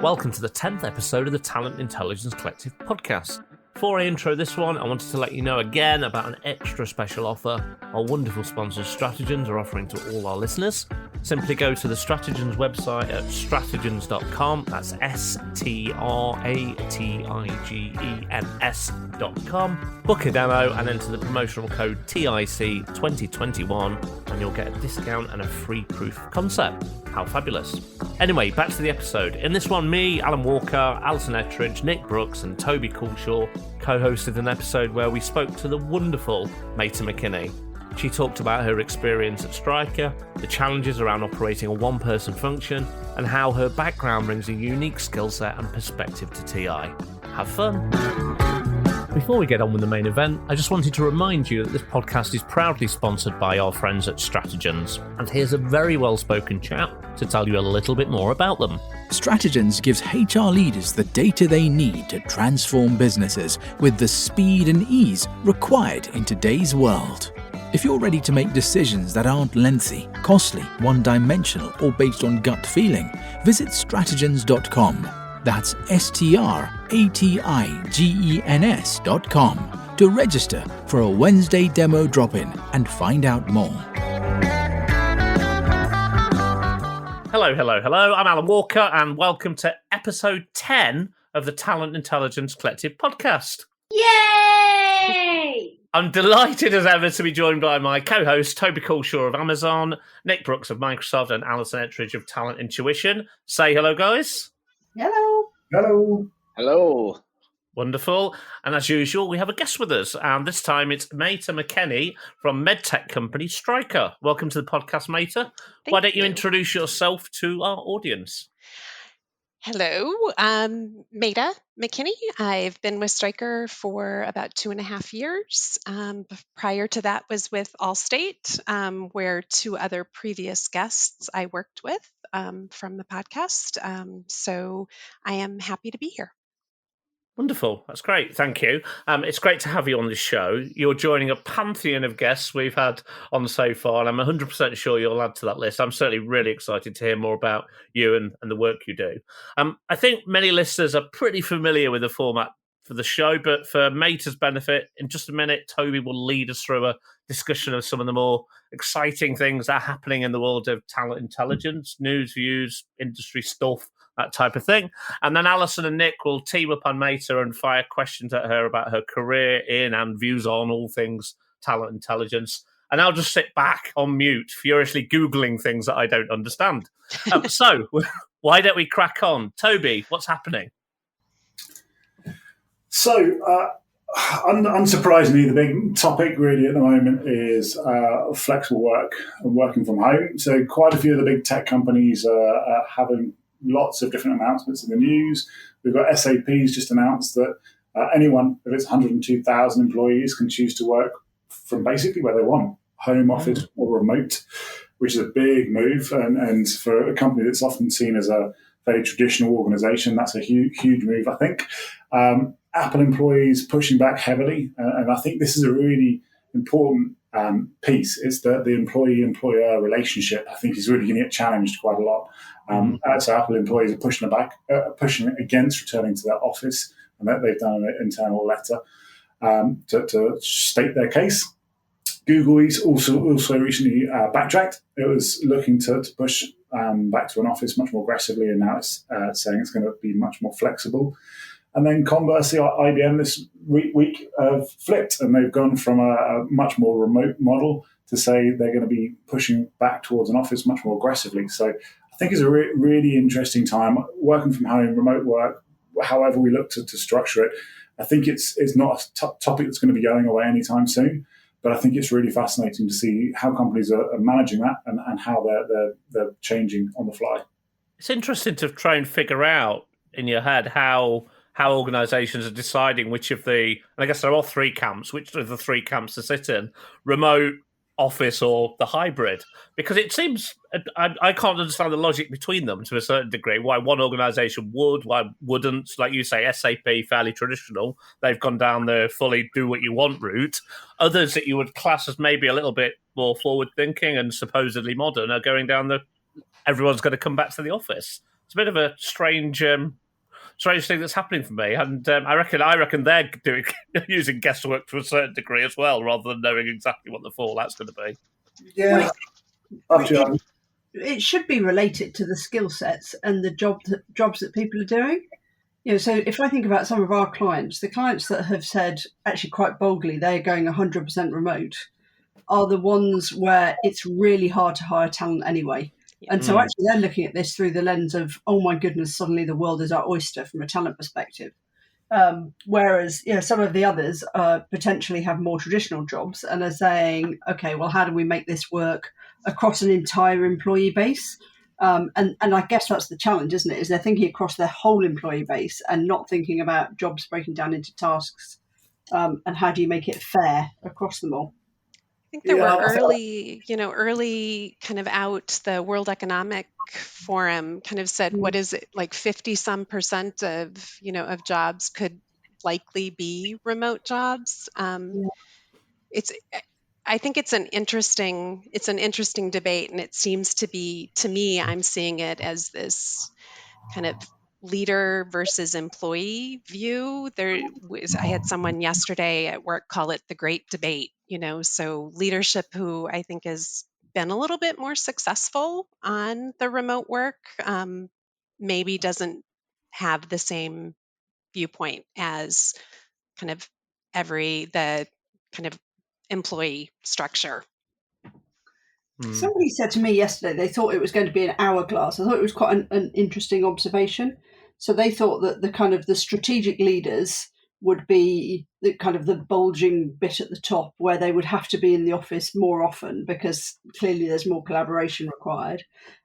Welcome to the 10th episode of the Talent Intelligence Collective podcast. Before I intro this one, I wanted to let you know again about an extra special offer our wonderful sponsors Stratagens are offering to all our listeners. Simply go to the Stratagens website at stratagens.com, that's STRATIGENS.com, book a demo and enter the promotional code TIC2021 and you'll get a discount and a free proof of concept. How fabulous. Anyway, back to the episode. In this one, me, Alan Walker, Alison Ettridge, Nick Brooks and Toby Culshaw co-hosted an episode where we spoke to the wonderful Meta McKinney. She talked about her experience at Stryker, the challenges around operating a one-person function, and how her background brings a unique skill set and perspective to TI. Have fun! Before we get on with the main event, I just wanted to remind you that this podcast is proudly sponsored by our friends at Stratagens, and here's a very well-spoken chap to tell you a little bit more about them. Stratagens gives HR leaders the data they need to transform businesses with the speed and ease required in today's world. If you're ready to make decisions that aren't lengthy, costly, one-dimensional, or based on gut feeling, visit stratagens.com. That's STRATIGENS.com to register for a Wednesday demo drop-in and find out more. Hello. I'm Alan Walker, and welcome to episode 10 of the Talent Intelligence Collective podcast. Yay! I'm delighted as ever to be joined by my co-host, Toby Culshaw of Amazon, Nick Brooks of Microsoft, and Alison Ettridge of Talent Intuition. Say hello, guys. Hello. Hello. Hello. Wonderful. And as usual, we have a guest with us. And this time it's Meta McKinney from medtech company Stryker. Welcome to the podcast, Meta. Why don't you introduce yourself to our audience? Hello, Meta McKinney. I've been with Stryker for about 2.5 years. Prior to that was with Allstate, where two other previous guests I worked with from the podcast. So I am happy to be here. Wonderful. That's great. Thank you. It's great to have you on this show. You're joining a pantheon of guests we've had on so far, and I'm 100% sure you'll add to that list. I'm certainly really excited to hear more about you and the work you do. I think many listeners are pretty familiar with the format for the show, but for Meta's benefit, in just a minute, Toby will lead us through a discussion of some of the more exciting things that are happening in the world of talent intelligence, news, views, industry stuff, that type of thing. And then Alison and Nick will team up on Meta and fire questions at her about her career in and views on all things talent intelligence. And I'll just sit back on mute, furiously Googling things that I don't understand. So why don't we crack on? Toby, what's happening? So, unsurprisingly, the big topic really at the moment is flexible work and working from home. So quite a few of the big tech companies are having lots of different announcements in the news. We've got SAP's just announced that anyone of its 102,000 employees can choose to work from basically where they want, home office or remote, which is a big move. And for a company that's often seen as a very traditional organization, that's a huge move, I think. Apple employees pushing back heavily. And I think this is a really important piece. It's the employee-employer relationship, I think, is really going to get challenged quite a lot. So Apple employees are pushing against returning to their office, and that they've done an internal letter to state their case. Google is also recently backtracked. It was looking to push back to an office much more aggressively, and now it's saying it's going to be much more flexible. And then conversely, IBM this week have flipped, and they've gone from a much more remote model to say they're going to be pushing back towards an office much more aggressively. So I think it's a really interesting time. Working from home, remote work, however we look to structure it, I think it's not a topic that's going to be going away anytime soon. But I think it's really fascinating to see how companies are managing that and how they're changing on the fly. It's interesting to try and figure out in your head how organisations are deciding which of the, and I guess there are three camps, which of the three camps to sit in, remote, office or the hybrid, because it seems, I can't understand the logic between them to a certain degree, why one organisation would, why wouldn't. Like you say, SAP, fairly traditional, they've gone down the fully do what you want route. Others that you would class as maybe a little bit more forward thinking and supposedly modern are going down the everyone's going to come back to the office. it's a bit of a strange thing that's happening for me, and I reckon they're using guesswork to a certain degree as well, rather than knowing exactly what the fallout's going to be. Yeah, it should be related to the skill sets and the jobs that people are doing. So if I think about some of our clients, the clients that have said actually quite boldly they're going 100% remote are the ones where it's really hard to hire talent anyway. And so actually they're looking at this through the lens of, oh my goodness, suddenly the world is our oyster from a talent perspective. Whereas some of the others potentially have more traditional jobs and are saying, okay, well, how do we make this work across an entire employee base? And I guess that's the challenge, isn't it? Is they're thinking across their whole employee base and not thinking about jobs breaking down into tasks and how do you make it fair across them all? I think there were early kind of out. The World Economic Forum kind of said, what is it, like 50% of jobs could likely be remote jobs. I think it's an interesting debate, and it seems to be, to me, I'm seeing it as this kind of leader versus employee view. I had someone yesterday at work call it the great debate, so leadership who I think has been a little bit more successful on the remote work maybe doesn't have the same viewpoint as kind of the kind of employee structure. Somebody said to me yesterday they thought it was going to be an hourglass. I thought it was quite an interesting observation. So they thought that the strategic leaders would be the kind of the bulging bit at the top where they would have to be in the office more often because clearly there's more collaboration required.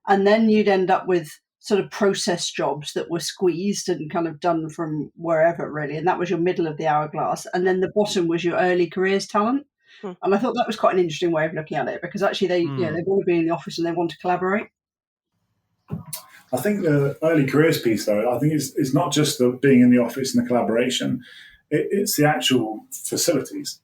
And then you'd end up with sort of process jobs that were squeezed and kind of done from wherever, really. And that was your middle of the hourglass. And then the bottom was your early careers talent. And I thought that was quite an interesting way of looking at it because actually they want to be in the office and they want to collaborate. I think the early careers piece, though, I think it's not just the being in the office and the collaboration, it's the actual facilities.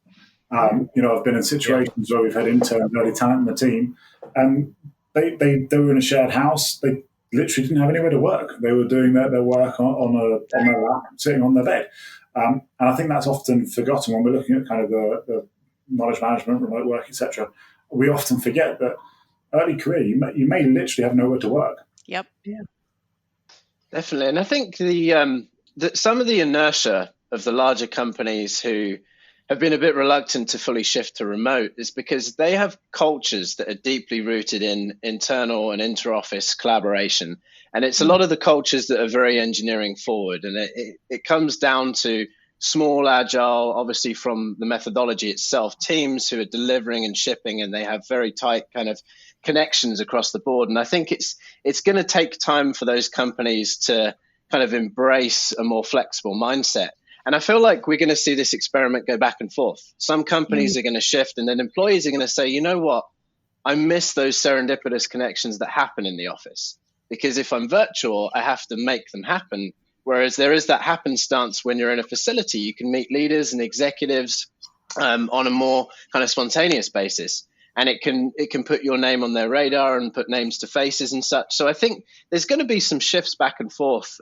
I've been in situations where we've had interns, early talent in the team, and they were in a shared house. They literally didn't have anywhere to work. They were doing their work on their lap, sitting on their bed. And I think that's often forgotten when we're looking at kind of the knowledge management, remote work, etc. We often forget that early career, you may literally have nowhere to work. Yep. Yeah. Definitely. And I think that some of the inertia of the larger companies who have been a bit reluctant to fully shift to remote is because they have cultures that are deeply rooted in internal and inter-office collaboration. And it's a lot of the cultures that are very engineering forward. And it comes down to small, agile, obviously from the methodology itself, teams who are delivering and shipping, and they have very tight kind of connections across the board. And I think it's going to take time for those companies to kind of embrace a more flexible mindset. And I feel like we're going to see this experiment go back and forth. Some companies are going to shift, and then employees are going to say, you know what, I miss those serendipitous connections that happen in the office. Because if I'm virtual, I have to make them happen. Whereas there is that happenstance when you're in a facility. You can meet leaders and executives on a more kind of spontaneous basis. And it can put your name on their radar and put names to faces and such. So I think there's going to be some shifts back and forth.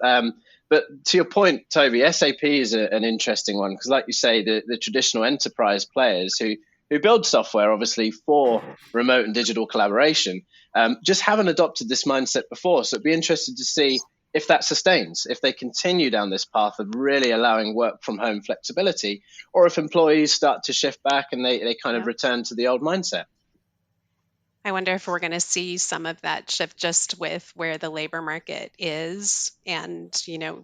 But to your point, Toby, SAP is an interesting one because, like you say, the traditional enterprise players who build software, obviously, for remote and digital collaboration, just haven't adopted this mindset before. So it'd be interesting to see if that sustains, if they continue down this path of really allowing work from home flexibility, or if employees start to shift back and they kind of return to the old mindset. I wonder if we're going to see some of that shift just with where the labor market is. And,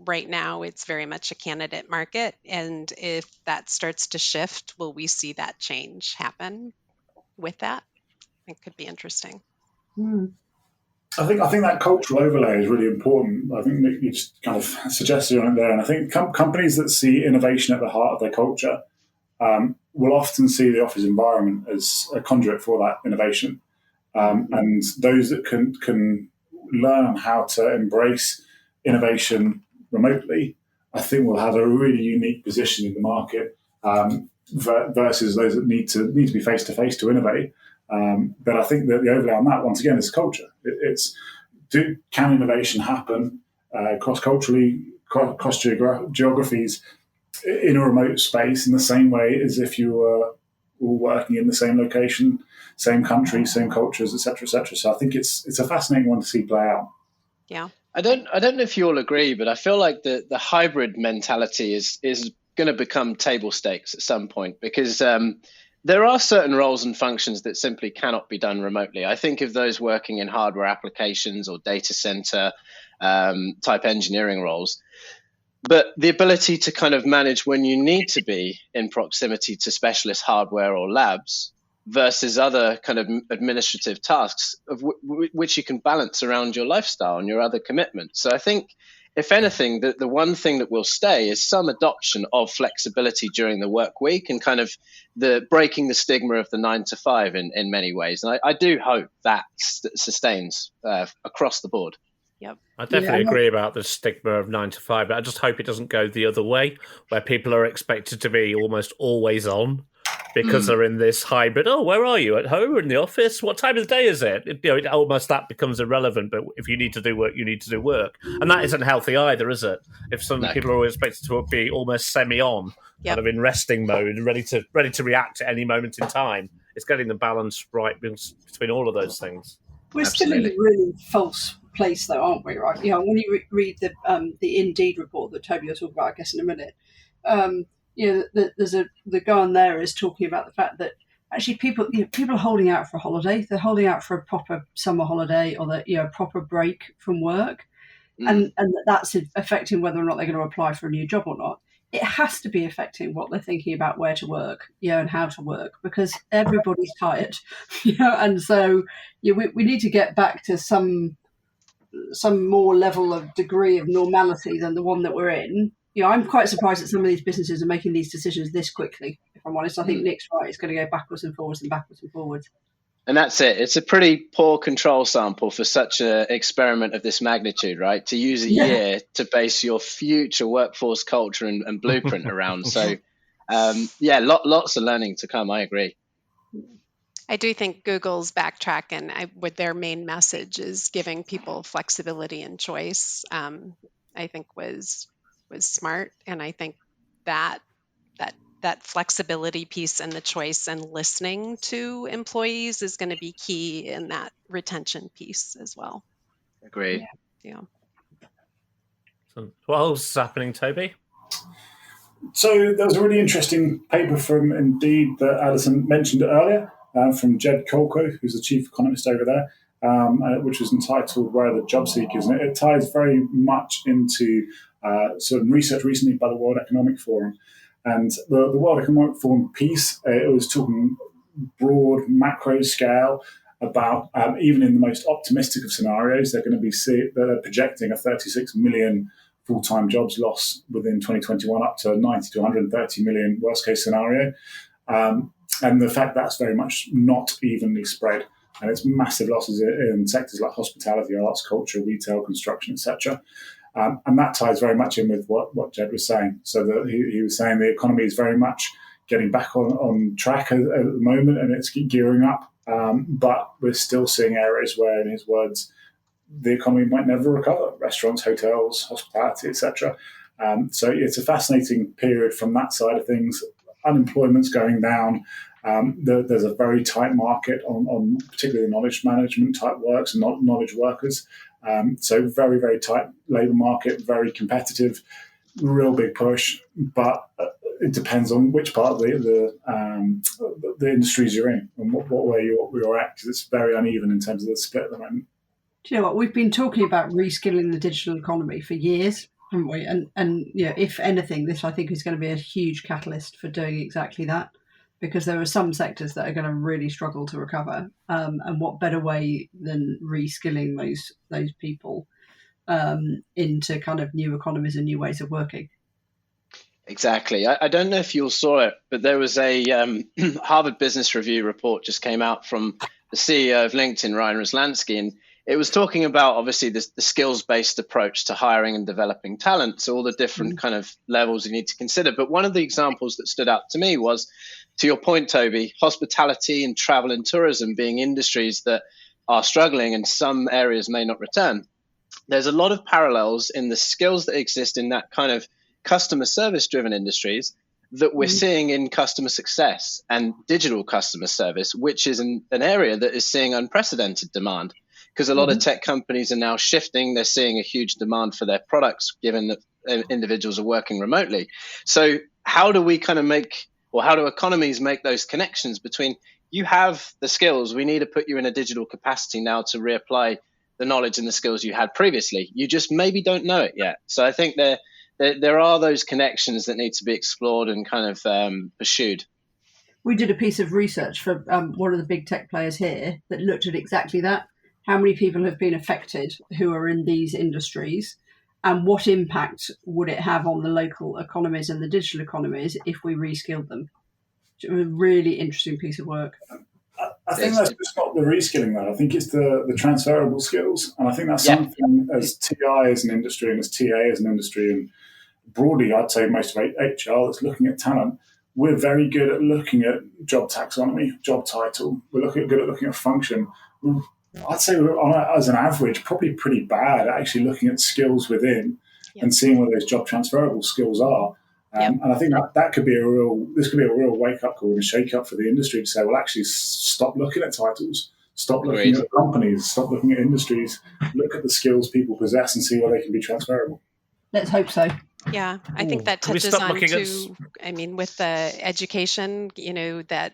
right now it's very much a candidate market. And if that starts to shift, will we see that change happen with that? It could be interesting. I think that cultural overlay is really important. I think that you just kind of suggested on it there. And I think companies that see innovation at the heart of their culture will often see the office environment as a conduit for that innovation. And those that can learn how to embrace innovation remotely, I think will have a really unique position in the market versus those that need to be face to face to innovate. But I think that the overlay on that, once again, is culture. Can innovation happen cross-culturally, cross geographies in a remote space in the same way as if you were all working in the same location, same country, same cultures, etc., etc. So I think it's a fascinating one to see play out. Yeah. I don't know if you all agree, but I feel like the hybrid mentality is going to become table stakes at some point, because there are certain roles and functions that simply cannot be done remotely. I think of those working in hardware applications or data center type engineering roles. But the ability to kind of manage when you need to be in proximity to specialist hardware or labs versus other kind of administrative tasks of which you can balance around your lifestyle and your other commitments. So I think, if anything, the one thing that will stay is some adoption of flexibility during the work week and kind of the breaking the stigma of the 9 to 5 in many ways. And I do hope that sustains across the board. Yep. I definitely agree about the stigma of 9 to 5, but I just hope it doesn't go the other way, where people are expected to be almost always on because they're in this hybrid. Oh, where are you? At home or in the office? What time of the day is it? It almost that becomes irrelevant. But if you need to do work, you need to do work, and that isn't healthy either, is it? If some people are always expected to be almost semi-on, kind of in resting mode, ready to react at any moment in time, it's getting the balance right between all of those things. We're still in a really false place, though, aren't we? Right? When you read the Indeed report that Toby will talk about, I guess, in a minute. There's the guy on there is talking about the fact that actually people are holding out for a holiday. They're holding out for a proper summer holiday or a proper break from work, and that's affecting whether or not they're going to apply for a new job or not. It has to be affecting what they're thinking about where to work, and how to work, because everybody's tired, and so we need to get back to some more level of degree of normality than the one that we're in. I'm quite surprised that some of these businesses are making these decisions this quickly. If I'm honest, I think Nick's right. It's going to go backwards and forwards and backwards and forwards. And that's it. It's a pretty poor control sample for such an experiment of this magnitude, right? To use a year to base your future workforce culture and blueprint around. So, lots of learning to come. I agree. I do think Google's backtracking with their main message is giving people flexibility and choice. I think was smart, and I think that flexibility piece and the choice and listening to employees is going to be key in that retention piece as well. Agreed. Yeah. So what else is happening, Toby? So there was a really interesting paper from Indeed that Alison mentioned earlier, from Jed Kolko, who's the chief economist over there, which was entitled "Where Are the Job Seekers?" And it ties very much into some research recently by the World Economic Forum. And the World Economic Forum piece, it was talking broad macro scale about even in the most optimistic of scenarios, they're projecting a 36 million full-time jobs loss within 2021, up to 90 to 130 million worst case scenario. And the fact that's very much not evenly spread. And it's massive losses in sectors like hospitality, arts, culture, retail, construction, etc. And that ties very much in with what Jed was saying. So that he was saying the economy is very much getting back on track at the moment, and it's gearing up. But we're still seeing areas where, in his words, the economy might never recover: restaurants, hotels, hospitality, etc. So it's a fascinating period from that side of things. Unemployment's going down. There's a very tight market on particularly knowledge management type works and knowledge workers. So very, very tight labour market, very competitive, real big push. But it depends on which part of the industries you're in and what way you're at, because it's very uneven in terms of the split at the moment. Do you know what? We've been talking about reskilling the digital economy for years, haven't we? And if anything, this I think is going to be a huge catalyst for doing exactly that, because there are some sectors that are going to really struggle to recover. And what better way than reskilling those people into kind of new economies and new ways of working? Exactly. I don't know if you all saw it, but there was a Harvard Business Review report just came out from the CEO of LinkedIn, Ryan Roslansky, and it was talking about obviously the skills-based approach to hiring and developing talent, so all the different kind of levels you need to consider. But one of the examples that stood out to me was, to your point, Toby, hospitality and travel and tourism being industries that are struggling and some areas may not return. there's a lot of parallels in the skills that exist in that kind of customer service driven industries that we're seeing in customer success and digital customer service, which is an area that is seeing unprecedented demand, because a lot of tech companies are now shifting. They're seeing a huge demand for their products, given that individuals are working remotely. So how do we kind of how do economies make those connections between, you have the skills, we need to put you in a digital capacity now to reapply the knowledge and the skills you had previously. You just maybe don't know it yet. So I think there are those connections that need to be explored and kind of pursued. We did a piece of research for one of the big tech players here that looked at exactly that. How many people have been affected who are in these industries, and what impact would it have on the local economies and the digital economies if we reskilled them? It was a really interesting piece of work. I think that's just not the reskilling, though. I think it's the transferable skills. And I think that's something as TI as an industry and as TA as an industry, and broadly, I'd say most of HR that's looking at talent, we're very good at looking at job taxonomy, job title. We're good at looking at function. I'd say as an average, probably pretty bad at actually looking at skills within and seeing where those job transferable skills are. And I think that could be a real wake up call and a shake up for the industry to say, well, actually stop looking at titles, stop looking at companies, stop looking at industries, look at the skills people possess and see where they can be transferable. Let's hope so. Yeah, I think that touches on to, I mean, with the education, that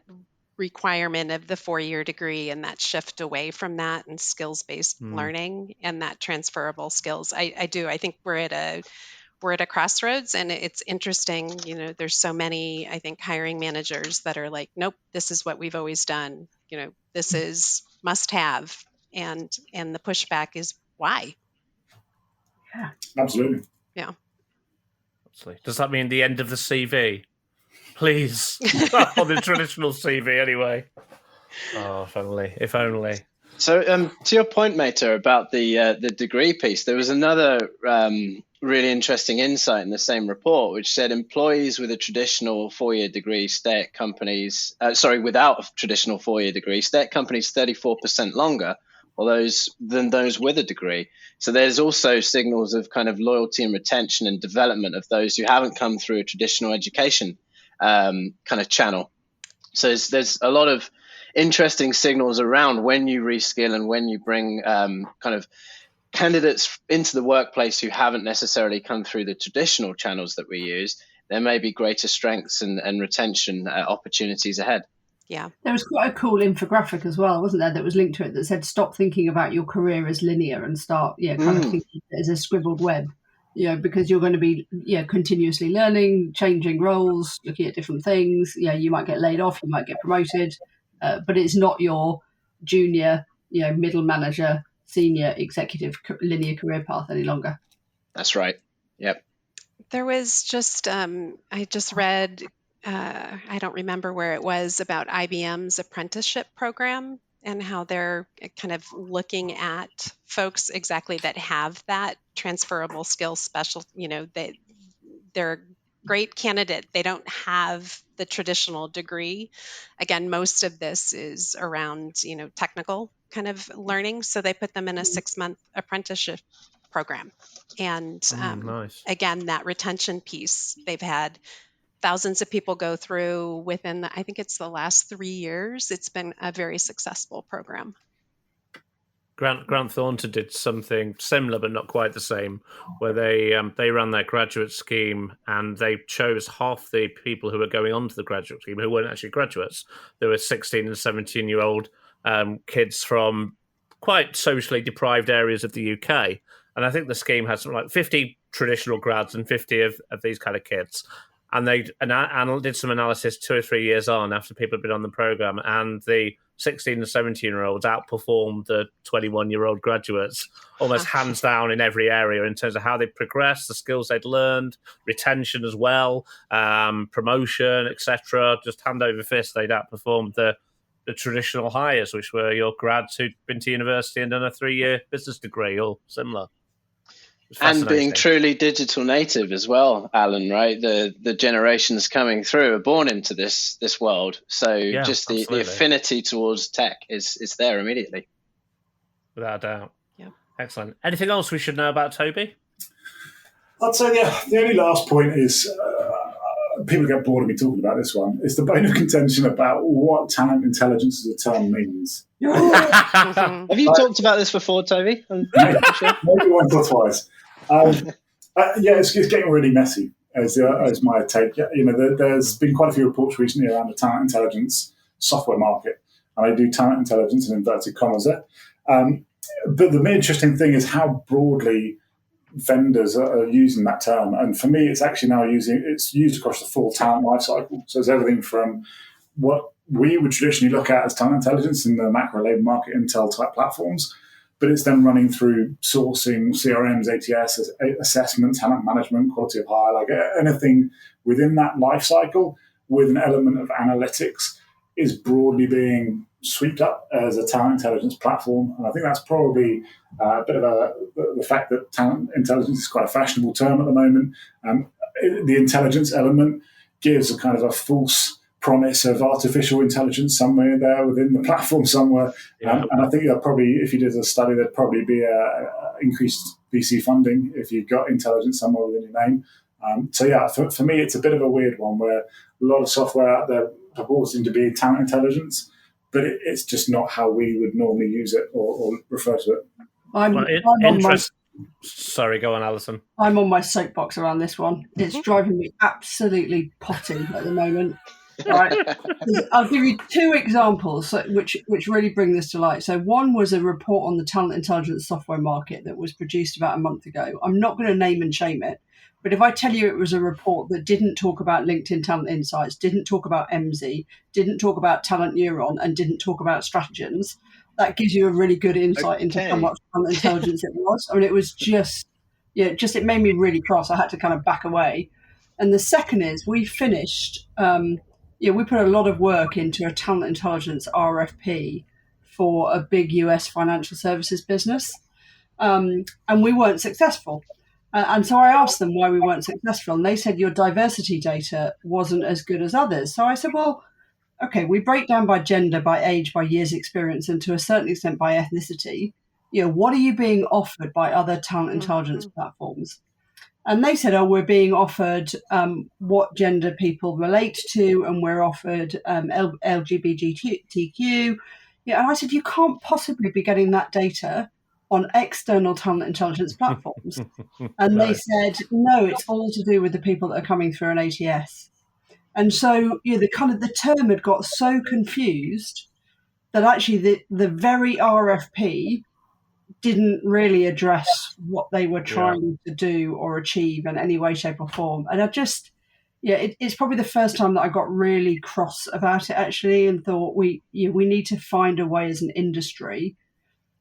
requirement of the 4-year degree and that shift away from that and skills-based learning and that transferable skills. I think we're at a crossroads, and it's interesting. There's so many, I think, hiring managers that are like, nope, this is what we've always done. This is must have. And the pushback is why? Yeah, absolutely. Yeah. Does that mean the end of the CV? Please. Or the traditional CV anyway. Oh, if only. So to your point, Meta, about the degree piece, there was another really interesting insight in the same report, which said employees with a traditional 4-year degree stay at companies, without a traditional 4-year degree, stay at companies 34% longer, than those with a degree. So there's also signals of kind of loyalty and retention and development of those who haven't come through a traditional education kind of channel. So there's a lot of interesting signals around when you reskill and when you bring kind of candidates into the workplace who haven't necessarily come through the traditional channels that we use. There may be greater strengths and retention opportunities ahead. Yeah. There was quite a cool infographic as well, wasn't there, that was linked to it that said, stop thinking about your career as linear and start kind of thinking as a scribbled web, because you're going to be continuously learning, changing roles, looking at different things. You might get laid off, you might get promoted, but it's not your junior, middle manager, senior executive linear career path any longer. That's right. Yep. There was just, I just read, I don't remember where it was, about IBM's apprenticeship program and how they're kind of looking at folks exactly that have that transferable skill special, they're a great candidate. They don't have the traditional degree. Again, most of this is around, technical kind of learning. So they put them in a 6-month apprenticeship program. And nice. Again, that retention piece, they've had thousands of people go through within, I think it's the last 3 years. It's been a very successful program. Grant Thornton did something similar, but not quite the same, where they ran their graduate scheme and they chose half the people who were going on to the graduate scheme who weren't actually graduates. There were 16 and 17-year-old kids from quite socially deprived areas of the UK. And I think the scheme had something like 50 traditional grads and 50 of these kind of kids. And they did some analysis 2 or 3 years on after people had been on the program, and the 16 and 17-year-olds outperformed the 21-year-old graduates almost hands down in every area in terms of how they progressed, the skills they'd learned, retention as well, promotion, etc. Just hand over fist, they'd outperformed the traditional hires, which were your grads who'd been to university and done a 3-year business degree or similar. And being truly digital native as well, Alan, right? The generations coming through are born into this world. So just the affinity towards tech is there immediately. Without a doubt. Yeah. Excellent. Anything else we should know about Toby? I'd say the only last point is people get bored of me talking about this one. It's the bone of contention about what talent intelligence as a term means. Have you talked about this before, Toby? Maybe once or twice. It's getting really messy, as my take. There's been quite a few reports recently around the talent intelligence software market, and I do talent intelligence in inverted commas there. But the interesting thing is how broadly vendors are using that term. And for me, it's actually now it's used across the full talent lifecycle. So it's everything from what we would traditionally look at as talent intelligence in the macro labor market intel type platforms, but it's then running through sourcing, CRMs, ATS, assessment, talent management, quality of hire, like anything within that lifecycle with an element of analytics is broadly being swept up as a talent intelligence platform. And I think that's probably a bit of the fact that talent intelligence is quite a fashionable term at the moment. The intelligence element gives a kind of a false promise of artificial intelligence somewhere there within the platform somewhere. And I think that probably, if you did a study, there'd probably be increased VC funding if you've got intelligence somewhere within your name. For me, it's a bit of a weird one where a lot of software out there purporting to be talent intelligence, but it's just not how we would normally use it or refer to it. Sorry, go on, Alison. I'm on my soapbox around this one. It's driving me absolutely potty at the moment. Right. I'll give you two examples which really bring this to light. So one was a report on the talent intelligence software market that was produced about a month ago. I'm not going to name and shame it, but if I tell you it was a report that didn't talk about LinkedIn Talent Insights, didn't talk about MZ, didn't talk about Talent Neuron, and didn't talk about Strategens, that gives you a really good insight into how much talent intelligence it was. I mean, it was it made me really cross. I had to kind of back away. And the second is we finished, we put a lot of work into a talent intelligence RFP for a big US financial services business, and we weren't successful. And so I asked them why we weren't successful, and they said your diversity data wasn't as good as others. So I said, well, okay, we break down by gender, by age, by years experience, and to a certain extent by ethnicity. What are you being offered by other talent intelligence platforms? And they said, we're being offered what gender people relate to, and we're offered LGBTQ. And I said, you can't possibly be getting that data on external talent intelligence platforms. And they said, no, it's all to do with the people that are coming through an ATS. And so the term had got so confused that actually the very RFP didn't really address what they were trying to do or achieve in any way, shape or form. And I just, it's probably the first time that I got really cross about it actually, and thought we need to find a way as an industry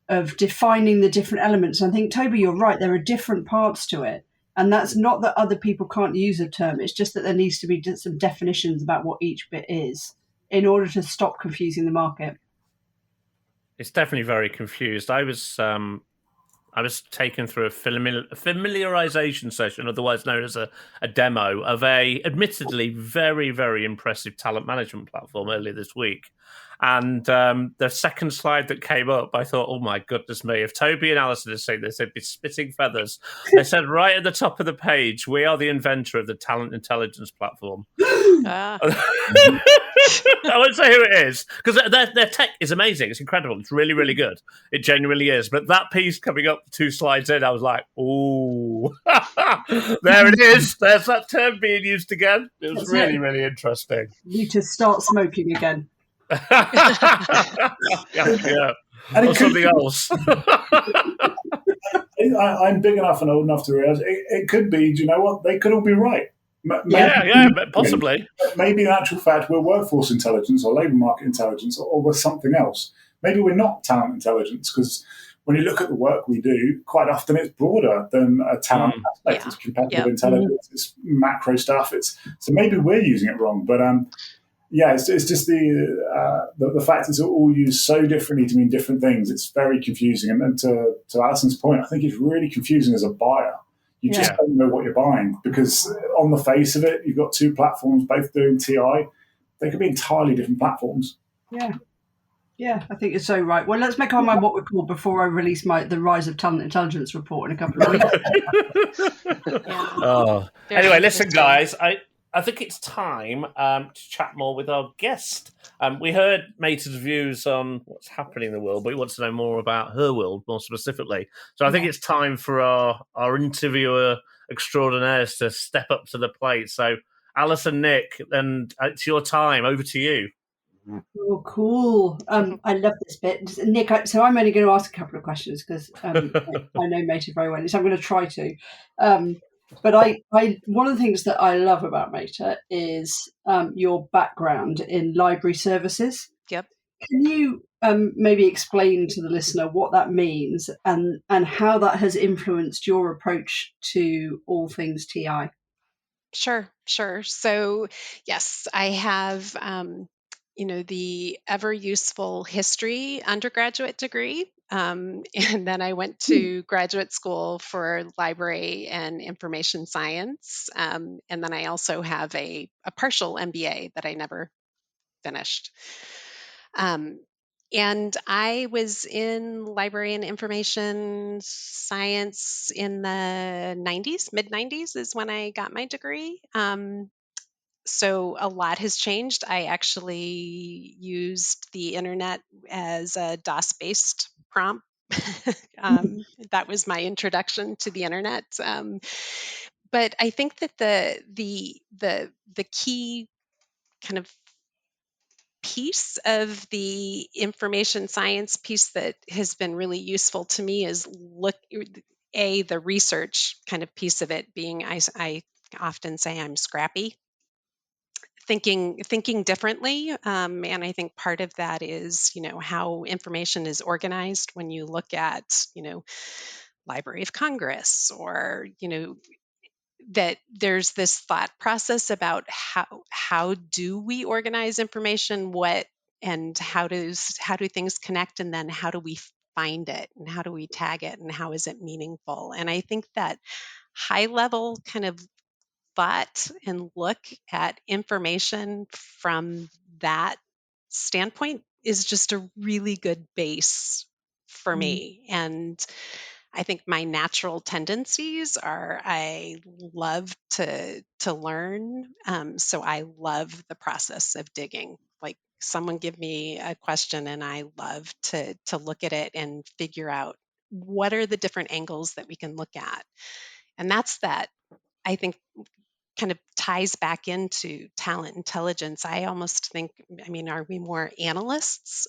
of defining the different elements. And I think, Toby, you're right, there are different parts to it. And that's not that other people can't use a term. It's just that there needs to be some definitions about what each bit is in order to stop confusing the market. It's definitely very confused. I was taken through a familiarization session, otherwise known as a demo, of a admittedly very, very impressive talent management platform earlier this week. And the second slide that came up, I thought, oh my goodness me, if Toby and Alison had seen this, they'd be spitting feathers. They said right at the top of the page, we are the inventor of the talent intelligence platform. I won't say who it is, because their tech is amazing. It's incredible. It's really, really good. It genuinely is. But that piece coming up 2 slides in, I was like, oh, there it is. There's that term being used again. It was really, really interesting. You need to start smoking again. Yeah. Or something else. I'm big enough and old enough to realize it could be, do you know what? They could all be right. Possibly. Maybe in actual fact, we're workforce intelligence or labour market intelligence or we're something else. Maybe we're not talent intelligence, because when you look at the work we do, quite often it's broader than a talent aspect. It's competitive intelligence, it's macro stuff. So maybe we're using it wrong. But it's just the fact it's all used so differently to mean different things. It's very confusing. And to Alison's point, I think it's really confusing as a buyer. You just don't know what you're buying, because on the face of it, you've got 2 platforms both doing TI. They could be entirely different platforms. Yeah. Yeah, I think it's so right. Well, let's make our mind what we're called before I release the Rise of Talent Intelligence report in a couple of weeks. Oh, anyway, listen, guys, I think it's time to chat more with our guest. We heard Meta's views on what's happening in the world, but we want to know more about her world, more specifically. So I think it's time for our interviewer extraordinaires to step up to the plate. So, Alison, Nick, and it's your time. Over to you. Oh, cool. I love this bit. Nick, so I'm only going to ask a couple of questions because I know Meta very well, so I'm going to try to. But I one of the things that I love about Meta is your background in library services. Yep. Can you maybe explain to the listener what that means and how that has influenced your approach to all things TI? Sure. So, yes, I have, the ever useful history undergraduate degree. And then I went to graduate school for library and information science. And then I also have a partial MBA that I never finished. And I was in library and information science in the 90s, mid 90s is when I got my degree. So a lot has changed. I actually used the internet as a DOS-based prompt. That was my introduction to the internet. But I think that the key kind of piece of the information science piece that has been really useful to me is the research kind of piece of it being I often say I'm scrappy, thinking differently, and I think part of that is how information is organized when you look at Library of Congress, or that there's this thought process about how do we organize information, and how do things connect, and then how do we find it, and how do we tag it, and how is it meaningful. And I think that high level kind of thought and look at information from that standpoint is just a really good base for me. And I think my natural tendencies are I love to learn. So I love the process of digging. Like, someone give me a question and I love to look at it and figure out what are the different angles that we can look at. And that I think kind of ties back into talent intelligence. I almost think, are we more analysts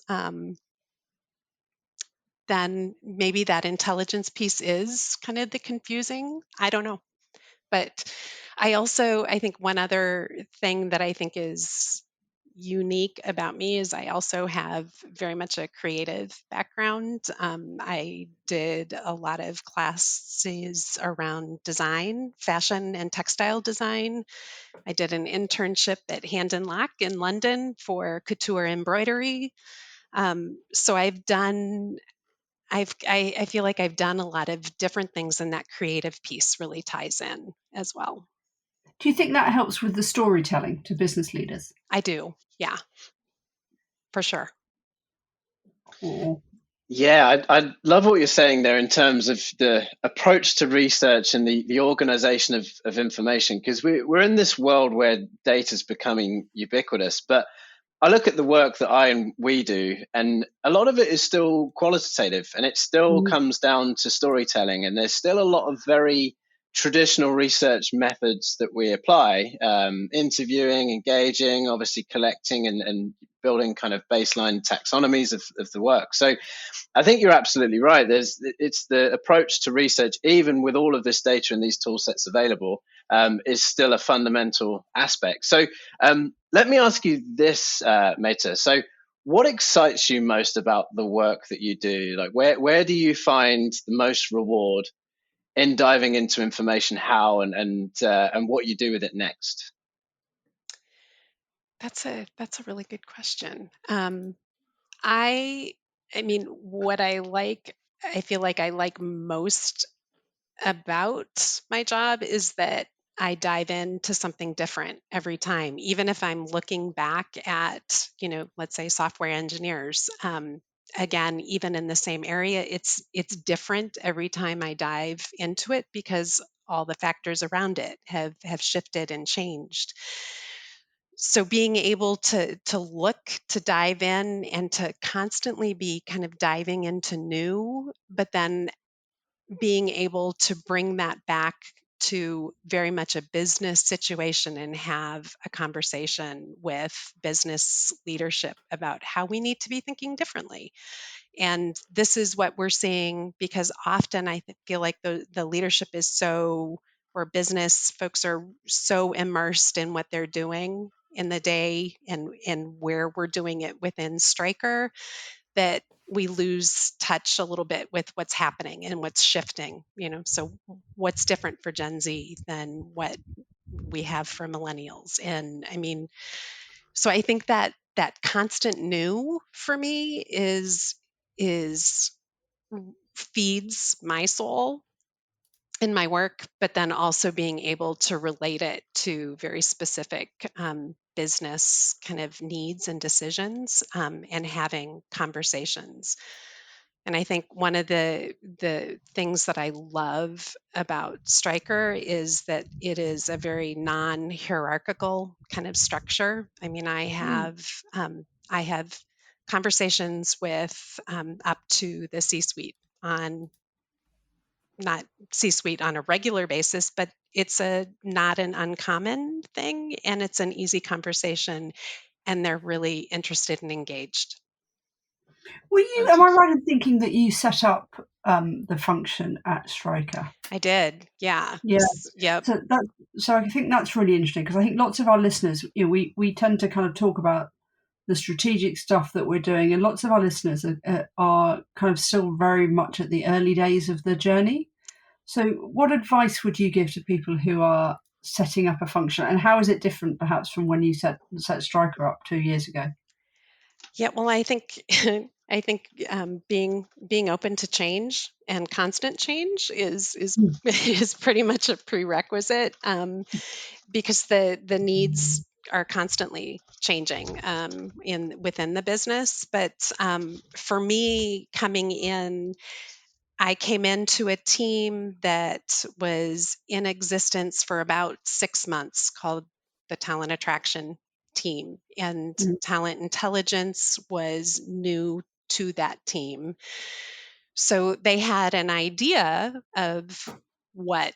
than maybe that intelligence piece is kind of the confusing? I don't know. But I think one other thing that I think is unique about me is I also have very much a creative background. I did a lot of classes around design, fashion and textile design. I did an internship at Hand and Lock in London for couture embroidery. So I feel like I've done a lot of different things, and that creative piece really ties in as well. Do you think that helps with the storytelling to business leaders? I do. Yeah, for sure. Cool. Yeah, I love what you're saying there in terms of the approach to research and the organization of information, because we're in this world where data is becoming ubiquitous. But I look at the work that we do, and a lot of it is still qualitative, and it still comes down to storytelling. And there's still a lot of very traditional research methods that we apply, interviewing, engaging, obviously collecting and building kind of baseline taxonomies of the work. So I think you're absolutely right. It's the approach to research, even with all of this data and these tool sets available, is still a fundamental aspect. So let me ask you this, Meta. So what excites you most about the work that you do? Like, where do you find the most reward in diving into information, how and what you do with it next? That's a really good question. What I feel like I like most about my job is that I dive into something different every time, even if I'm looking back at, let's say software engineers. Again, even in the same area, it's different every time I dive into it because all the factors around it have shifted and changed. So being able to look, to dive in, and to constantly be kind of diving into new, but then being able to bring that back to very much a business situation and have a conversation with business leadership about how we need to be thinking differently. And this is what we're seeing because often I feel like the leadership is so, or business folks are so immersed in what they're doing in the day and where we're doing it within Stryker that we lose touch a little bit with what's happening and what's shifting, so what's different for Gen Z than what we have for millennials. And I mean, so I think that constant new for me is feeds my soul in my work, but then also being able to relate it to very specific business kind of needs and decisions, and having conversations. And I think one of the things that I love about Stryker is that it is a very non-hierarchical kind of structure. I mean, I have conversations with up to the C-suite on not C-suite on a regular basis, but it's not an uncommon thing, and it's an easy conversation, and they're really interested and engaged. Am I right in thinking that you set up the function at Stryker? I did, yeah. Yeah. Yep. So I think that's really interesting because I think lots of our listeners, we tend to kind of talk about the strategic stuff that we're doing, and lots of our listeners are kind of still very much at the early days of the journey. So what advice would you give to people who are setting up a function, and how is it different perhaps from when you set Stryker up 2 years ago? Yeah, well, I think being open to change and constant change is is pretty much a prerequisite, because the needs are constantly changing within the business. But for me, coming in, I came into a team that was in existence for about 6 months called the Talent Attraction team, and talent intelligence was new to that team. So they had an idea of what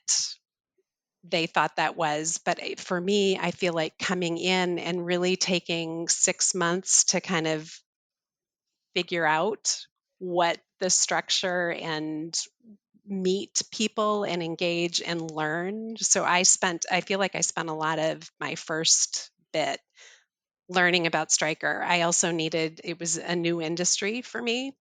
they thought that was. But for me, I feel like coming in and really taking 6 months to kind of figure out what the structure and meet people and engage and learn. So I feel like I spent a lot of my first bit learning about Stryker. I also it was a new industry for me.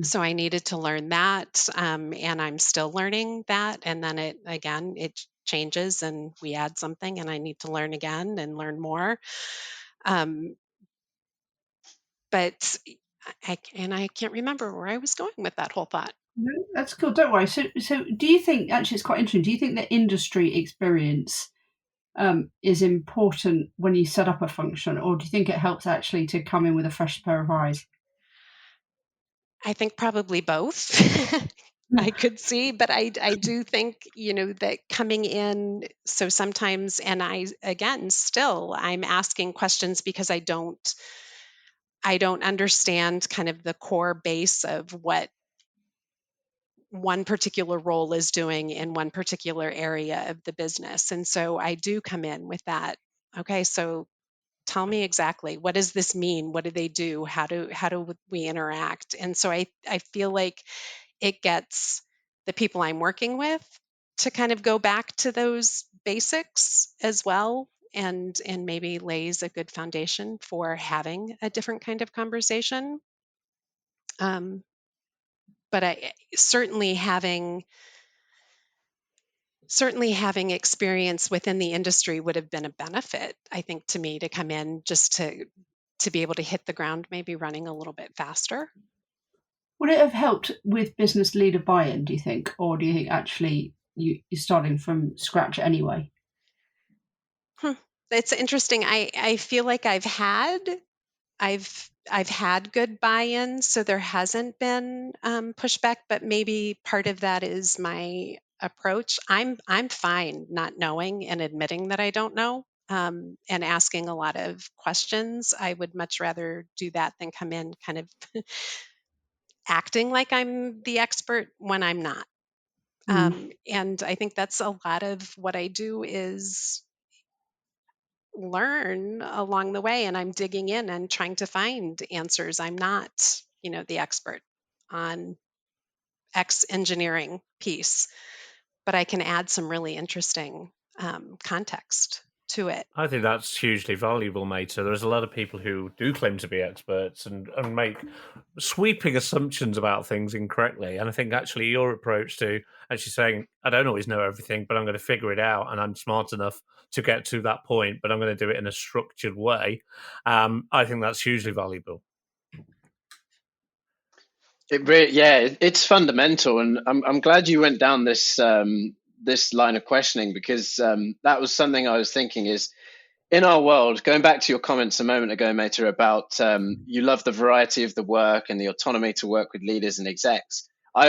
So I needed to learn that, and I'm still learning that. And then it changes and we add something and I need to learn again and learn more. But I can't remember where I was going with that whole thought. No, that's cool. Don't worry. So do you think, actually it's quite interesting, do you think that industry experience is important when you set up a function, or do you think it helps actually to come in with a fresh pair of eyes? I think probably both. I could see, but I do think, that coming in, so sometimes, and I'm asking questions because I don't understand kind of the core base of what one particular role is doing in one particular area of the business. And so I do come in with that. Okay, so tell me exactly, what does this mean? What do they do? How do we interact? And so I feel like it gets the people I'm working with to kind of go back to those basics as well, and maybe lays a good foundation for having a different kind of conversation. But I certainly having experience within the industry would have been a benefit, I think, to me, to come in just to be able to hit the ground maybe running a little bit faster. Would it have helped with business leader buy-in, do you think? Or do you think actually you're starting from scratch anyway? It's interesting. I feel like I've had good buy-in, so there hasn't been pushback. But maybe part of that is my approach. I'm fine not knowing and admitting that I don't know, and asking a lot of questions. I would much rather do that than come in kind of acting like I'm the expert when I'm not. And I think that's a lot of what I do is learn along the way, and I'm digging in and trying to find answers. I'm not, the expert on X engineering piece, but I can add some really interesting context to it. I think that's hugely valuable, mate. So there's a lot of people who do claim to be experts and make sweeping assumptions about things incorrectly. And I think actually your approach to actually saying, I don't always know everything, but I'm going to figure it out and I'm smart enough to get to that point, but I'm going to do it in a structured way. I think that's hugely valuable. It's fundamental, and I'm glad you went down this this line of questioning, because that was something I was thinking is, in our world, going back to your comments a moment ago, Meta, about you love the variety of the work and the autonomy to work with leaders and execs. I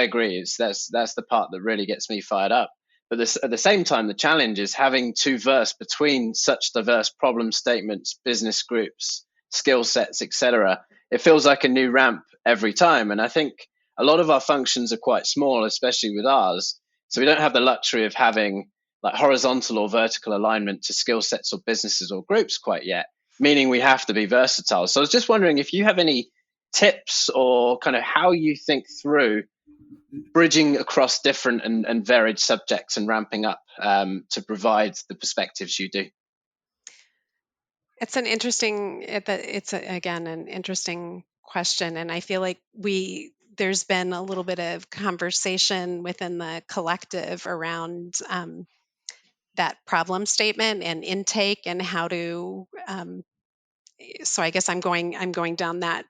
agree. That's the part that really gets me fired up. But at the same time, the challenge is having to verse between such diverse problem statements, business groups, skill sets, etc. It feels like a new ramp every time. And I think a lot of our functions are quite small, especially with ours. So we don't have the luxury of having like horizontal or vertical alignment to skill sets or businesses or groups quite yet, meaning we have to be versatile. So I was just wondering if you have any tips or kind of how you think through bridging across different and varied subjects and ramping up to provide the perspectives you do. It's an interesting, again, an interesting question. And I feel like there's been a little bit of conversation within the collective around that problem statement and intake and how to, so I guess I'm going down that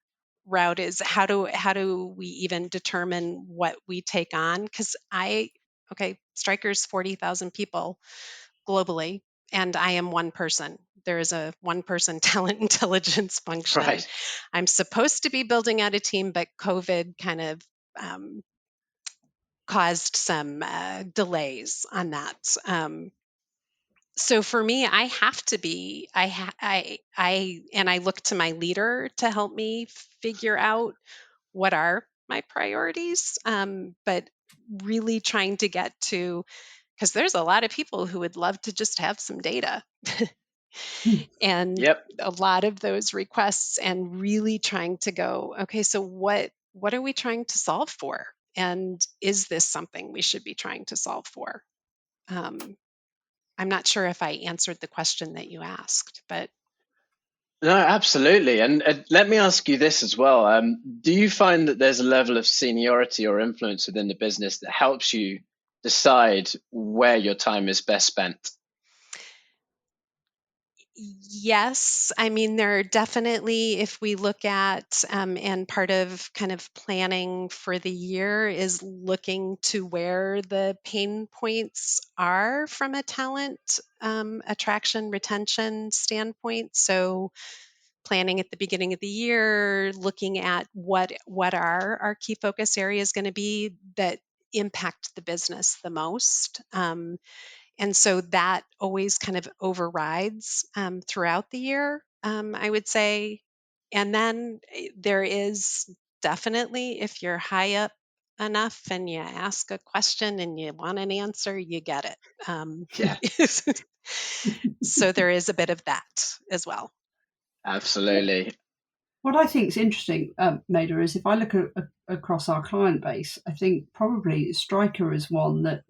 route, is how do we even determine what we take on? Because Stryker's 40,000 people globally, and I am one person. There is a one person talent intelligence function. Right. I'm supposed to be building out a team, but COVID kind of caused some delays on that. So for me, I have to be, and I look to my leader to help me figure out what are my priorities. But really trying to get to, because there's a lot of people who would love to just have some data. And a lot of those requests, and really trying to go, okay, so what are we trying to solve for? And is this something we should be trying to solve for? I'm not sure if I answered the question that you asked, but. No, absolutely. And let me ask you this as well. Do you find that there's a level of seniority or influence within the business that helps you decide where your time is best spent? Yes. I mean, there are definitely, if we look at, and part of kind of planning for the year is looking to where the pain points are from a talent attraction, retention standpoint. So planning at the beginning of the year, looking at what are our key focus areas going to be that impact the business the most. And so that always kind of overrides throughout the year, I would say. And then there is definitely, if you're high up enough and you ask a question and you want an answer, you get it. So there is a bit of that as well. Absolutely. What I think is interesting, Maida, is if I look across our client base, I think probably Stryker is one that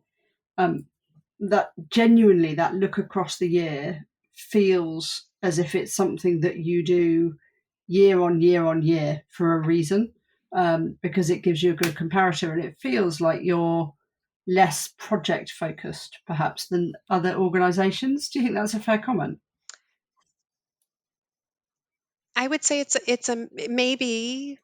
that genuinely, that look across the year feels as if it's something that you do year on year on year for a reason, because it gives you a good comparator, and it feels like you're less project focused perhaps than other organizations. Do you think that's a fair comment? I would say it's a maybe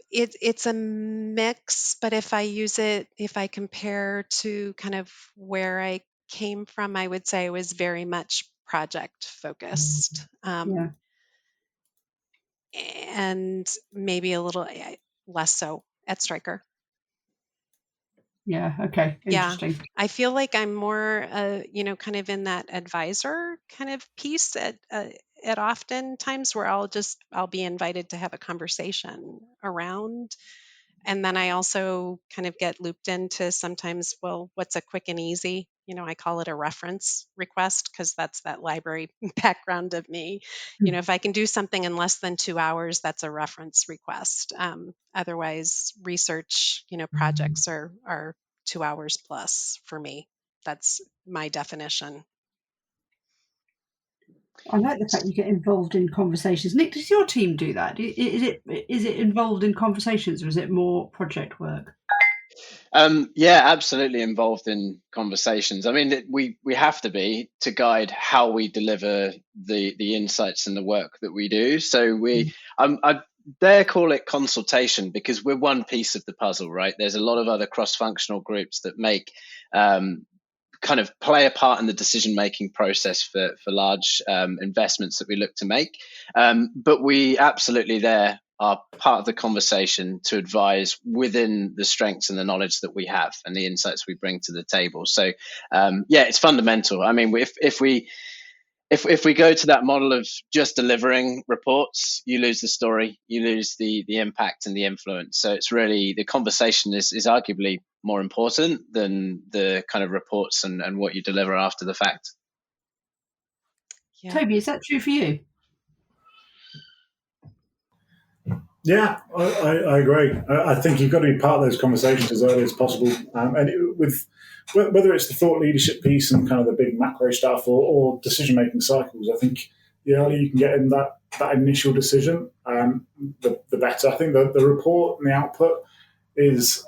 it's a mix, but if I compare to kind of where I came from, I would say I was very much project focused, and maybe a little less so at Stryker. Yeah. Okay. Interesting. Yeah, I feel like I'm more, kind of in that advisor kind of piece at often times where I'll be invited to have a conversation around. And then I also kind of get looped into sometimes, well, what's a quick and easy? I call it a reference request because that's that library background of me. If I can do something in less than 2 hours, that's a reference request. Otherwise, research, projects are 2 hours plus for me. That's my definition. I like the fact you get involved in conversations. Nick, does your team do that? Is it involved in conversations, or is it more project work? Yeah, absolutely involved in conversations. I mean, we have to be to guide how we deliver the insights and the work that we do. So I dare call it consultation because we're one piece of the puzzle, right? There's a lot of other cross-functional groups that make kind of play a part in the decision-making process for large investments that we look to make. But we absolutely there are part of the conversation to advise within the strengths and the knowledge that we have and the insights we bring to the table. So it's fundamental. I mean, if we go to that model of just delivering reports, you lose the story, you lose the impact and the influence. So it's really the conversation is arguably more important than the kind of reports and what you deliver after the fact. Yeah. Toby, is that true for you? Yeah, I agree. I think you've got to be part of those conversations as early as possible. With whether it's the thought leadership piece and kind of the big macro stuff or decision-making cycles, I think the earlier you can get in that initial decision, the better. I think the report and the output is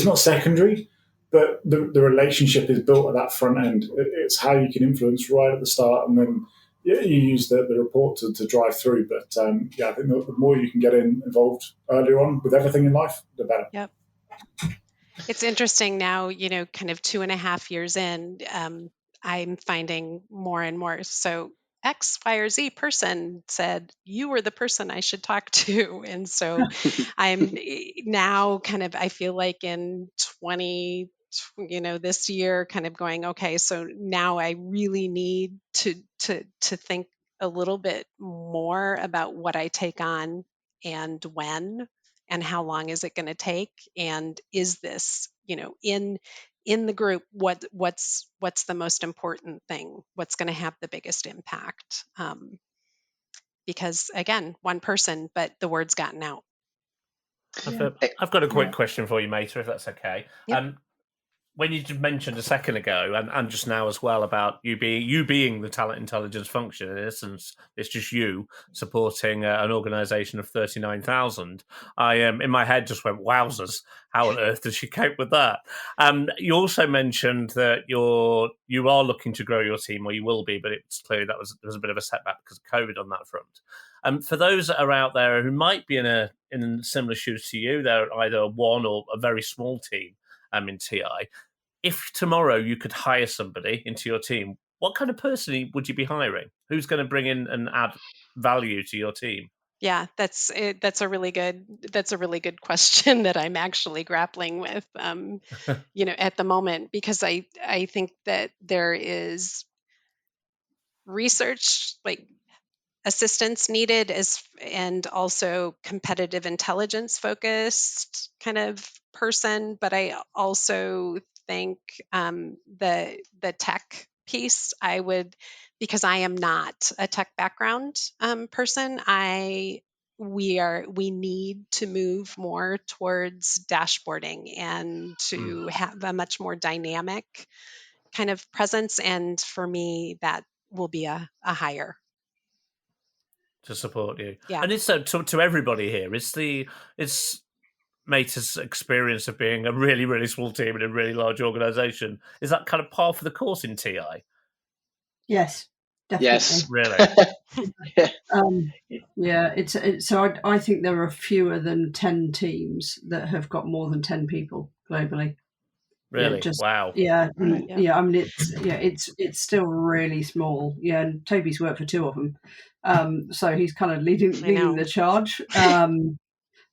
not secondary, but the relationship is built at that front end. It's how you can influence right at the start, and then you use the report to drive through. But I think the more you can get involved earlier on with everything in life, the better. Yep. It's interesting now, kind of 2.5 years in, I'm finding more and more. So X, Y, or Z person said, you were the person I should talk to. And so I'm now kind of, I feel like in this year kind of going, okay, so now I really need to think a little bit more about what I take on and when and how long is it going to take, and is this in the group what's the most important thing, what's going to have the biggest impact, because again, one person, but the word's gotten out. I've got a quick question for you, Meta, if that's okay. Yep. When you mentioned a second ago, and just now as well, about you being the talent intelligence function, in essence, it's just you supporting an organisation of 39,000. I in my head just went, wowzers, how on earth does she cope with that? You also mentioned that you are looking to grow your team, or you will be, but it's clearly there was a bit of a setback because of COVID on that front. For those that are out there who might be in similar shoes to you, they're either one or a very small team in TI. If tomorrow you could hire somebody into your team, what kind of person would you be hiring? Who's going to bring in and add value to your team? Yeah, that's a really good question that I'm actually grappling with, at the moment, because I think that there is research, like assistance needed, and also competitive intelligence focused kind of person. But I also think the tech piece, because I am not a tech background person, we need to move more towards dashboarding and to have a much more dynamic kind of presence. And for me, that will be a hire to support you. Yeah. And it's to everybody here. It's Meta's experience of being a really, really small team in a really large organisation. Is that kind of par for the course in TI? Yes, definitely. Yes, really. So I think there are fewer than 10 teams that have got more than 10 people globally. Really? Just wow. yeah, Right, yeah. yeah. I mean, it's still really small. Yeah, and Toby's worked for two of them, so he's kind of leading the charge.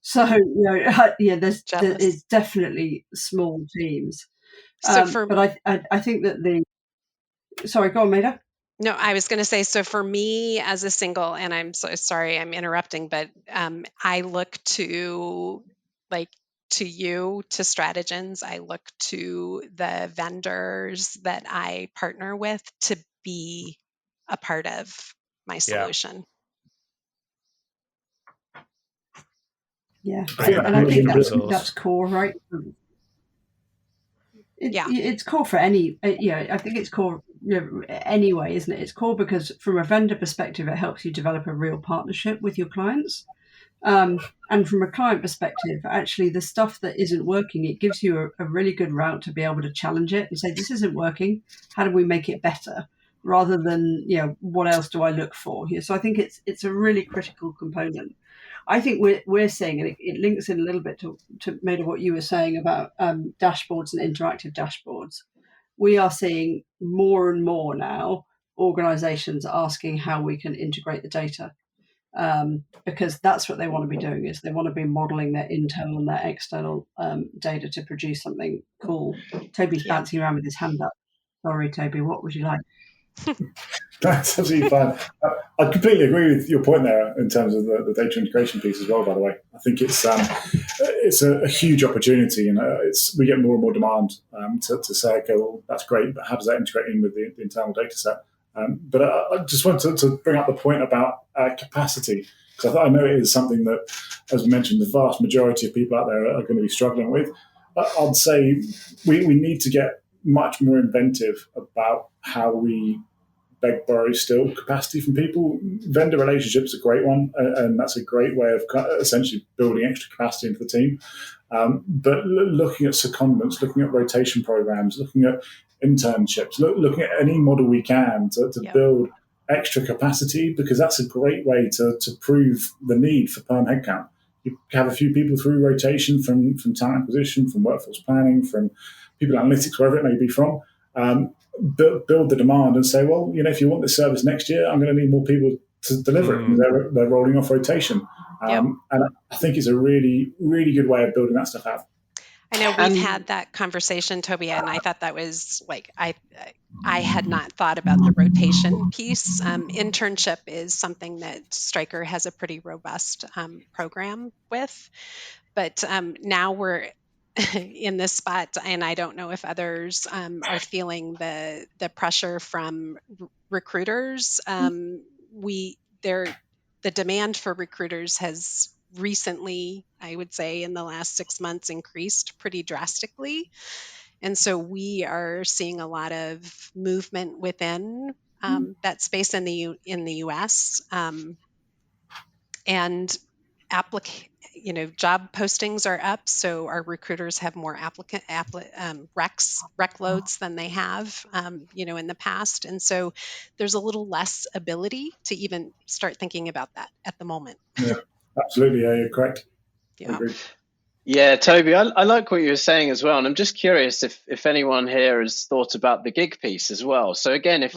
So Jealous. it's definitely small teams. So for But I think that sorry, go on, Maida. No, I was going to say, so for me as a single, and I'm so sorry I'm interrupting, but I look to Stratagens, I look to the vendors that I partner with to be a part of my solution. Yeah, Yeah, and I think that's core, right? It's core for any. I think it's core anyway, isn't it? It's core because from a vendor perspective, it helps you develop a real partnership with your clients. And from a client perspective, actually, the stuff that isn't working, it gives you a really good route to be able to challenge it and say, this isn't working. How do we make it better? Rather than, what else do I look for here? So I think it's a really critical component. I think we're seeing, and it links in a little bit to maybe what you were saying about dashboards and interactive dashboards. We are seeing more and more now organizations asking how we can integrate the data. Because that's what they want to be doing, is they want to be modeling their internal and their external data to produce something cool. Toby's bouncing around with his hand up. Sorry, Toby, what would you like? That's absolutely fine. I completely agree with your point there in terms of the data integration piece as well, by the way. I think it's a huge opportunity, and we get more and more demand to say, okay, well, that's great, but how does that integrate in with the internal data set? But I just wanted to bring up the point about capacity, because I know it is something that, as we mentioned, the vast majority of people out there are going to be struggling with. I'd say we need to get much more inventive about how we beg, borrow, steal capacity from people. Vendor relationships are a great one, and that's a great way of essentially building extra capacity into the team. But looking at secondments, looking at rotation programs, looking at internships, looking at any model we can to build extra capacity, because that's a great way to prove the need for perm headcount. You have a few people through rotation from talent acquisition, from workforce planning, from people analytics, wherever it may be from. Build the demand and say, well, if you want this service next year, I'm going to need more people to deliver it. They're rolling off rotation. And I think it's a really, really good way of building that stuff out. I know we've had that conversation, Toby, and I thought that was I had not thought about the rotation piece. Internship is something that Stryker has a pretty robust program with, but now we're in this spot, and I don't know if others are feeling the pressure from recruiters. The demand for recruiters has recently, I would say in the last 6 months, increased pretty drastically. And so we are seeing a lot of movement within that space in the US. And job postings are up, so our recruiters have more rec loads than they have, in the past, and so there's a little less ability to even start thinking about that at the moment. Yeah, absolutely. Yeah, you're correct. Yeah. Yeah, Toby, I like what you were saying as well, and I'm just curious if anyone here has thought about the gig piece as well. So again,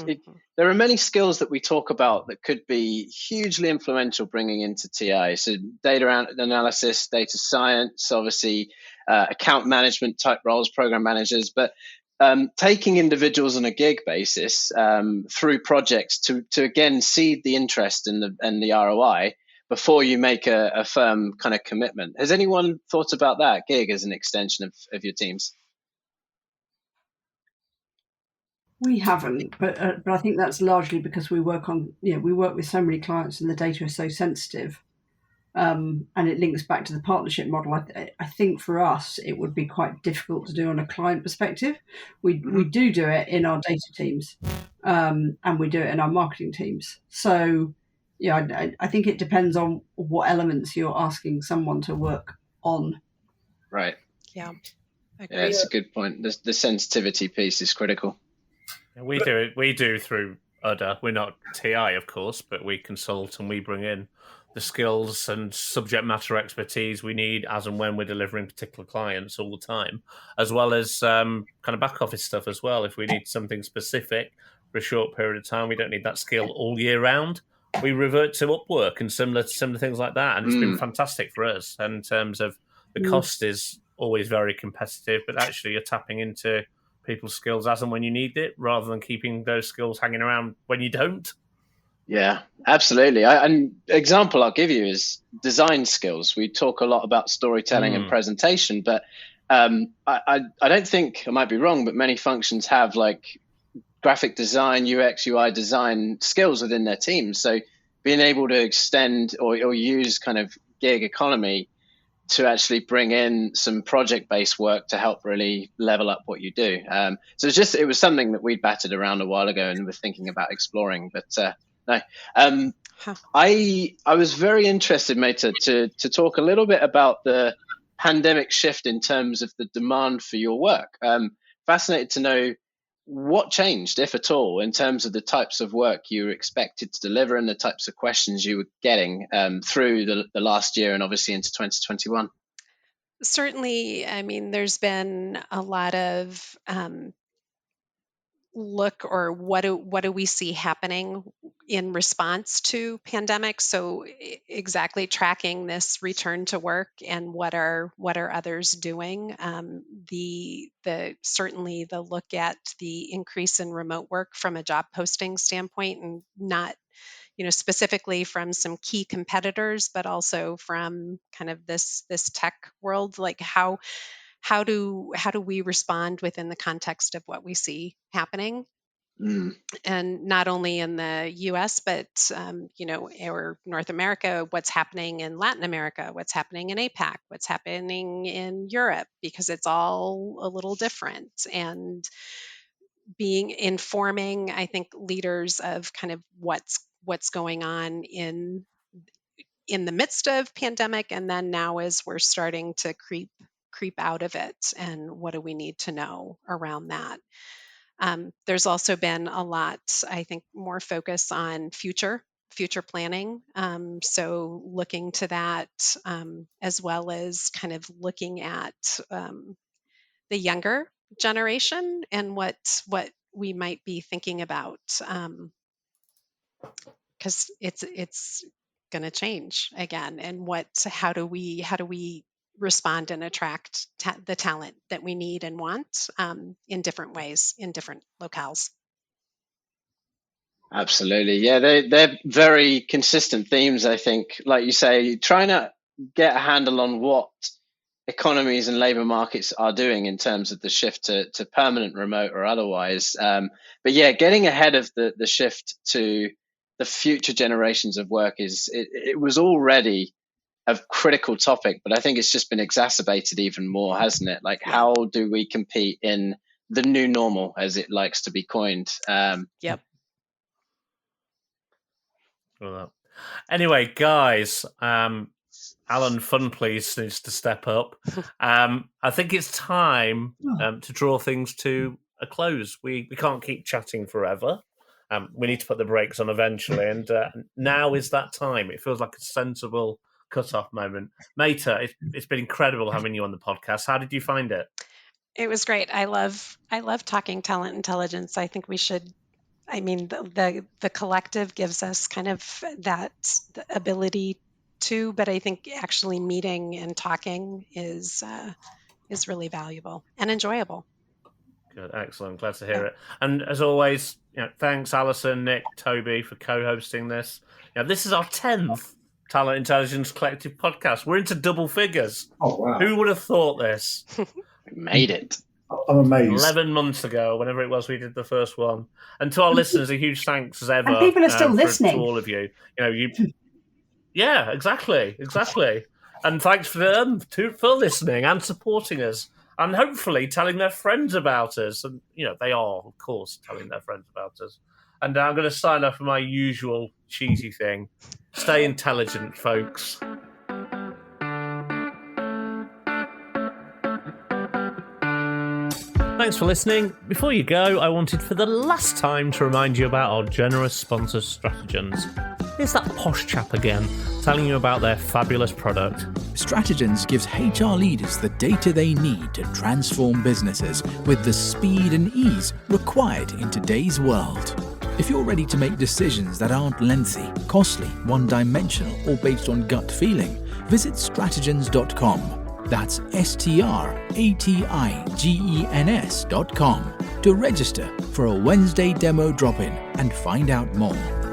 there are many skills that we talk about that could be hugely influential bringing into TI. So data analysis, data science, obviously account management type roles, program managers, but taking individuals on a gig basis through projects to again seed the interest and the ROI before you make a firm kind of commitment. Has anyone thought about that gig as an extension of your teams? We haven't, but I think that's largely because we work with so many clients and the data is so sensitive, and it links back to the partnership model. I think for us it would be quite difficult to do on a client perspective. We do it in our data teams, and we do it in our marketing teams. So I think it depends on what elements you're asking someone to work on. Right. Yeah. Yeah, it's a good point. The sensitivity piece is critical. We do through UDA. We're not TI, of course, but we consult and we bring in the skills and subject matter expertise we need as and when we're delivering particular clients all the time, as well as kind of back office stuff as well. If we need something specific for a short period of time, we don't need that skill all year round. We revert to Upwork and similar things like that. And it's been fantastic for us in terms of the cost is always very competitive, but actually you're tapping into people's skills as and when you need it, rather than keeping those skills hanging around when you don't. Yeah, absolutely. An example I'll give you is design skills. We talk a lot about storytelling and presentation, but I don't think, I might be wrong, but many functions have like graphic design, UX, UI design skills within their teams. So being able to extend or use kind of gig economy to actually bring in some project-based work to help really level up what you do. So it was something that we'd batted around a while ago and were thinking about exploring, but no. I was very interested, Meta, to talk a little bit about the pandemic shift in terms of the demand for your work. Fascinated to know what changed, if at all, in terms of the types of work you were expected to deliver and the types of questions you were getting through the last year and obviously into 2021. Certainly, I mean, there's been a lot of what do we see happening in response to pandemic. So exactly tracking this return to work and what are others doing. Certainly the look at the increase in remote work from a job posting standpoint, and not specifically from some key competitors, but also from kind of this tech world. Like how do we respond within the context of what we see happening? And not only in the US, but, or North America, what's happening in Latin America, what's happening in APAC, what's happening in Europe, because it's all a little different. And informing, I think, leaders of kind of what's going on in the midst of pandemic, and then now as we're starting to creep out of it, and what do we need to know around that. There's also been a lot, I think, more focus on future planning. So looking to that, as well as kind of looking at the younger generation and what we might be thinking about, because it's going to change again. And how do we respond and attract the talent that we need and want in different ways, in different locales. Absolutely. Yeah, they're very consistent themes, I think. Like you say, trying to get a handle on what economies and labor markets are doing in terms of the shift to permanent remote or otherwise. But yeah, getting ahead of the shift to the future generations of work it was already a critical topic, but I think it's just been exacerbated even more, hasn't it? Like, how do we compete in the new normal, as it likes to be coined? Yep. Anyway, guys, Alan Funplease needs to step up. I think it's time to draw things to a close. We can't keep chatting forever. We need to put the brakes on eventually, and now is that time. It feels like a sensible cut-off moment. Meta, it's been incredible having you on the podcast. How did you find it? It was great. I love talking talent intelligence. I think we should. I mean, the collective gives us kind of that ability to, but I think actually meeting and talking is really valuable and enjoyable. Good, excellent. Glad to hear it. And as always, thanks, Alison, Nick, Toby, for co-hosting this. This is our 10th Talent Intelligence Collective podcast. We're into double figures. Oh, wow. Who would have thought this? We made it. I'm amazed. 11 months ago, whenever it was we did the first one. And to our listeners, a huge thanks as ever. And people are still listening. To all of you. Yeah, exactly. And thanks for them for listening and supporting us. And hopefully telling their friends about us. And, they are, of course, telling their friends about us. And I'm going to sign off with my usual cheesy thing. Stay intelligent, folks. Thanks for listening. Before you go, I wanted for the last time to remind you about our generous sponsor, Stratagens. Here's that posh chap again, telling you about their fabulous product. Strategens gives HR leaders the data they need to transform businesses with the speed and ease required in today's world. If you're ready to make decisions that aren't lengthy, costly, one-dimensional, or based on gut feeling, visit strategens.com. That's strategens.com to register for a Wednesday demo drop-in and find out more.